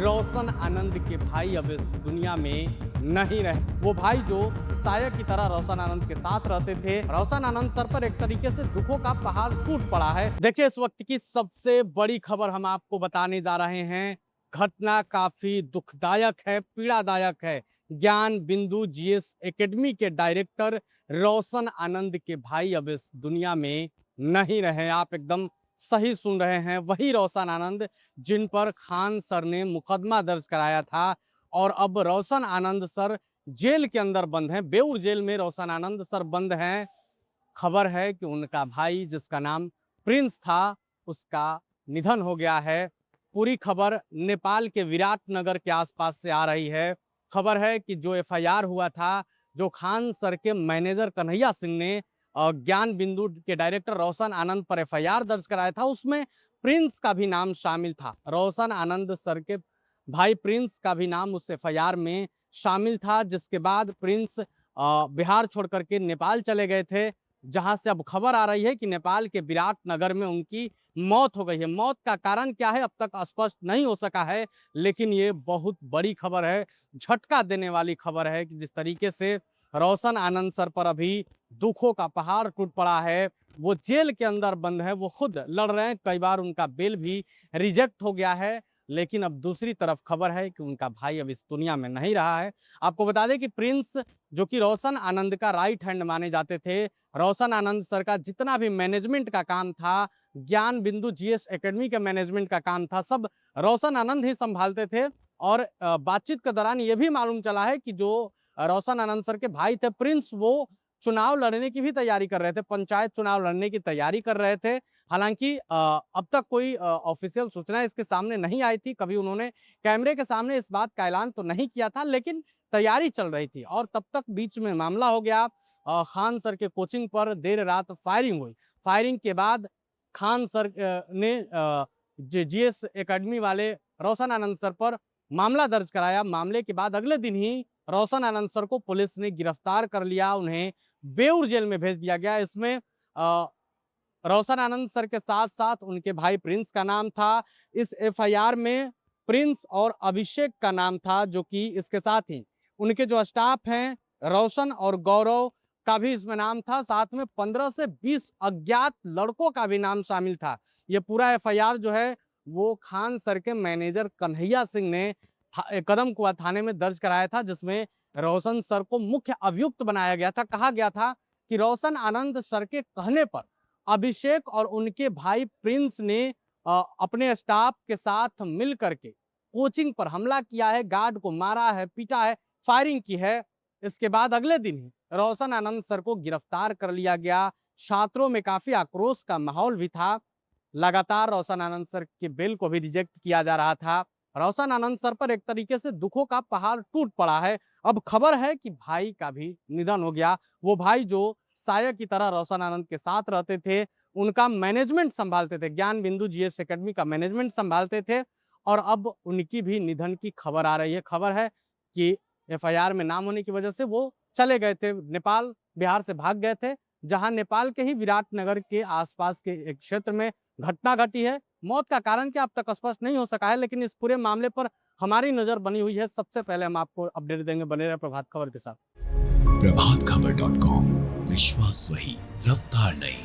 रोशन आनंद के भाई अब इस दुनिया में नहीं रहे। वो भाई जो साया की तरह रोशन आनंद के साथ रहते थे। रोशन आनंद सर पर एक तरीके से दुखों का पहाड़ टूट पड़ा है। देखिए, इस वक्त की सबसे बड़ी खबर हम आपको बताने जा रहे हैं। घटना काफी दुखदायक है, पीड़ादायक है। ज्ञान बिंदु जीएस एकेडमी के डायरेक्टर रोशन आनंद के भाई अब इस दुनिया में नहीं रहे। आप एकदम सही सुन रहे हैं, वही रोशन आनंद जिन पर खान सर ने मुकदमा दर्ज कराया था। और अब रोशन आनंद सर जेल के अंदर बंद हैं। बेऊर जेल में रोशन आनंद सर बंद हैं। खबर है कि उनका भाई जिसका नाम प्रिंस था, उसका निधन हो गया है। पूरी खबर नेपाल के विराटनगर के आसपास से आ रही है। खबर है कि जो एफआईआर हुआ था, जो खान सर के मैनेजर कन्हैया सिंह ने ज्ञान बिंदु के डायरेक्टर रोशन आनंद पर एफआईआर दर्ज कराया था, उसमें प्रिंस का भी नाम शामिल था। रोशन आनंद सर के भाई प्रिंस का भी नाम उस एफआईआर में शामिल था, जिसके बाद प्रिंस बिहार छोड़ करके नेपाल चले गए थे, जहां से अब खबर आ रही है कि नेपाल के विराटनगर में उनकी मौत हो गई है। मौत का कारण क्या है अब तक स्पष्ट नहीं हो सका है, लेकिन ये बहुत बड़ी खबर है, झटका देने वाली खबर है कि जिस तरीके से रोशन आनंद सर पर अभी दुखों का पहाड़ टूट पड़ा है। वो जेल के अंदर बंद है, वो खुद लड़ रहे हैं, कई बार उनका बेल भी रिजेक्ट हो गया है। लेकिन अब दूसरी तरफ खबर है कि उनका भाई अब इस दुनिया में नहीं रहा है। आपको बता दें कि प्रिंस जो कि रोशन आनंद का राइट हैंड माने जाते थे, रोशन आनंद सर का जितना भी मैनेजमेंट का काम था, ज्ञान बिंदु जीएस एकेडमी के मैनेजमेंट का काम था, सब रोशन आनंद ही संभालते थे। और बातचीत के दौरान ये भी मालूम चला है कि जो रोशन आनंद सर के भाई थे प्रिंस, वो चुनाव लड़ने की भी तैयारी कर रहे थे, पंचायत चुनाव लड़ने की तैयारी कर रहे थे। हालांकि अब तक कोई ऑफिशियल सूचना इसके सामने नहीं आई थी, कभी उन्होंने कैमरे के सामने इस बात का ऐलान तो नहीं किया था, लेकिन तैयारी चल रही थी। और तब तक बीच में मामला हो गया। खान सर के कोचिंग पर देर रात फायरिंग हुई। फायरिंग के बाद खान सर ने जीएस एकेडमी वाले रोशन आनंद सर पर मामला दर्ज कराया। मामले के बाद अगले दिन ही रोशन आनंद सर को पुलिस ने गिरफ्तार कर लिया, उन्हें बेऊर जेल में भेज दिया गया। इसमें रोशन आनंद सर के साथ साथ उनके भाई प्रिंस का नाम था। इस एफआईआर में प्रिंस और अभिषेक का नाम था, जो कि इसके साथ ही उनके जो स्टाफ हैं रोशन और गौरव का भी इसमें नाम था। साथ में 15 से 20 अज्ञात लड़कों का भी नाम शामिल था। ये पूरा एफआईआर जो है वो खान सर के मैनेजर कन्हैया सिंह ने कदम कुआं थाने में दर्ज कराया था, जिसमें रोशन सर को मुख्य अभियुक्त बनाया गया था। कहा गया था कि रोशन आनंद सर के कहने पर अभिषेक और उनके भाई प्रिंस ने अपने स्टाफ के साथ मिल करके कोचिंग पर हमला किया है, गार्ड को मारा है, पीटा है, फायरिंग की है। इसके बाद अगले दिन ही रोशन आनंद सर को गिरफ्तार कर लिया गया। छात्रों में काफी आक्रोश का माहौल भी था। लगातार रोशन आनंद सर के बेल को भी रिजेक्ट किया जा रहा था। रोशन आनंद सर पर एक तरीके से दुखों का पहाड़ टूट पड़ा है। अब खबर है कि भाई का भी निधन हो गया। वो भाई जो साया की तरह रोशन आनंद के साथ रहते थे, उनका मैनेजमेंट संभालते थे, ज्ञान बिंदु जीएस एकेडमी का मैनेजमेंट संभालते थे। और अब उनकी भी निधन की खबर आ रही है। खबर है कि एफआईआर में नाम होने की वजह से वो चले गए थे नेपाल, बिहार से भाग गए थे, जहां नेपाल के ही विराटनगर के आसपास के एक क्षेत्र में घटना घटी है। मौत का कारण क्या अब तक स्पष्ट नहीं हो सका है, लेकिन इस पूरे मामले पर हमारी नजर बनी हुई है। सबसे पहले हम आपको अपडेट देंगे, बने रहे प्रभात खबर के साथ। प्रभातखबर.com, विश्वास वही, रफ्तार नहीं।